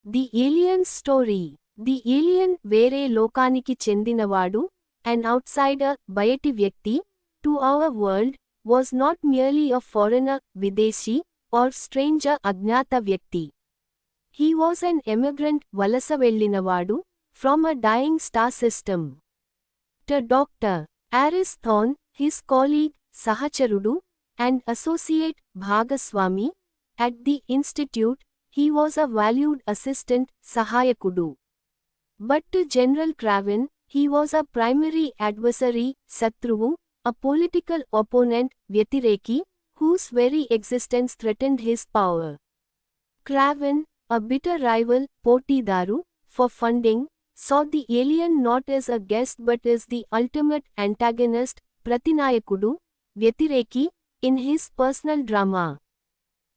The alien story. The alien వేరే లోకానికి చెందినవాడు, an outsider, బయటి వ్యక్తి, to our world, was not merely a foreigner, విదేశీ, or stranger, అజ్ఞాత వ్యక్తి. He was an emigrant, వలస వెళ్ళినవాడు, from a dying star system. To Dr. Aris Thorne, his colleague, సహచరుడు, and associate, భాగస్వామి, at the institute, he was a valued assistant, సహాయకుడు. But to General Craven, he was a primary adversary, శత్రువు, a political opponent, వ్యతిరేకి, whose very existence threatened his power. Craven, a bitter rival, పోటీదారు, for funding, saw the alien not as a guest but as the ultimate antagonist, ప్రతినాయకుడు, వ్యతిరేకి, in his personal drama.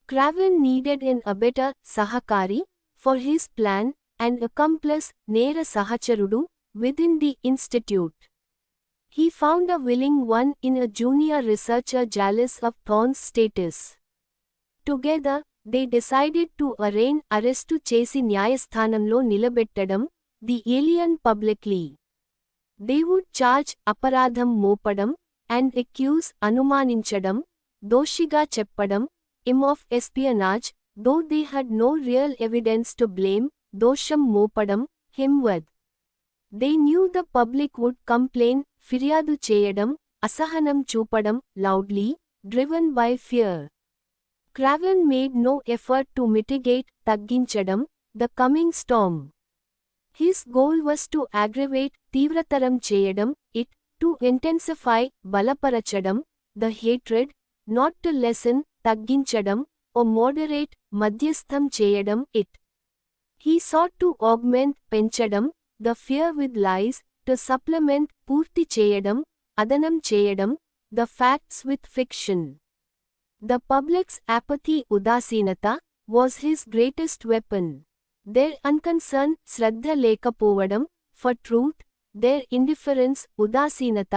Craven needed an abettor, సహకారి, for his plan, and accomplice, నేర సహచరుడు, within the institute. He found a willing one in a junior researcher jealous of Thorne's status. Together, they decided to arraign, arrest చేసి న్యాయస్థానంలో నిలబెట్టడం, the alien publicly. They would charge, అపరాధం మోపడం, and accuse, అనుమానించడం, దోషిగా చెప్పడం, him of espionage, though they had no real evidence to blame, దోషం మోపడం, him with. They knew the public would complain, ఫిర్యాదు చేయడం, అసహనం చూపడం, loudly, driven by fear. Craven made no effort to mitigate, తగ్గించడం, the coming storm. His goal was to aggravate, తీవ్రతరం చేయడం, it, to intensify, బలపరచడం, the hatred, not to lessen, తగ్గించడం, or moderate, మధ్యస్థం చేయడం, it. He sought to augment, పెంచడం, the fear with lies, to supplement, పూర్తి చేయడం, అదనం చేయడం, the facts with fiction. The public's apathy, ఉదాసీనత, was his greatest weapon. Their unconcern, శ్రద్ధ లేకపోవడం, for truth, their indifference, ఉదాసీనత,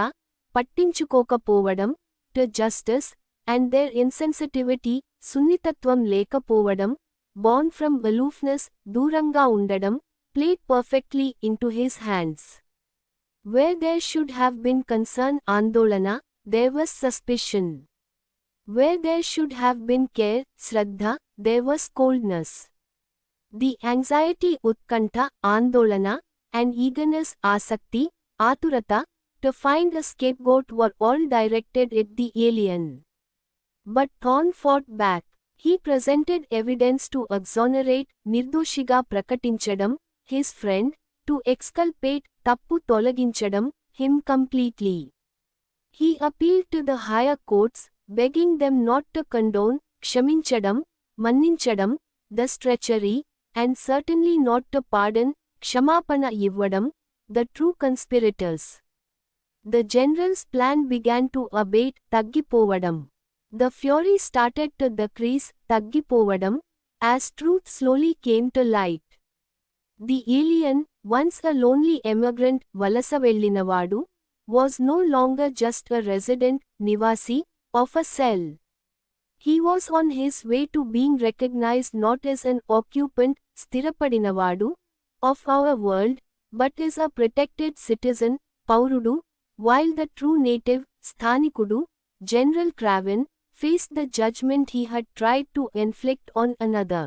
పట్టించుకోకపోవడం, to justice, and their insensitivity, సున్నితత్వం లేకపోవడం, born from aloofness, దూరంగా ఉండడం, played perfectly into his hands. Where there should have been concern, ఆందోళన, there was suspicion. Where there should have been care, Shraddha, there was coldness. The anxiety, ఉత్కంఠ, ఆందోళన, and eagerness, ఆసక్తి, ఆతురత, to find a scapegoat were all directed at the alien. But Thorne fought back. He presented evidence to exonerate, నిర్దోషిగా ప్రకటించడం, his friend, to exculpate, తప్పు తొలగించడం, him completely. He appealed to the higher courts, begging them not to condone, క్షమించడం, మన్నించడం, the treachery, and certainly not to pardon, క్షమాపణ ఇవ్వడం, the true conspirators. The general's plan began to abate, తగ్గిపోవడం. The fury started to decrease, తగ్గిపోవడం, as truth slowly came to light. The alien, once a lonely emigrant, వలస వెళ్ళినవాడు, was no longer just a resident, నివాసి, of a cell. He was on his way to being recognized not as an occupant, స్థిరపడినవాడు, of our world, but as a protected citizen, పౌరుడు, while the true native, స్థానికుడు, General Craven, faced the judgment he had tried to inflict on another.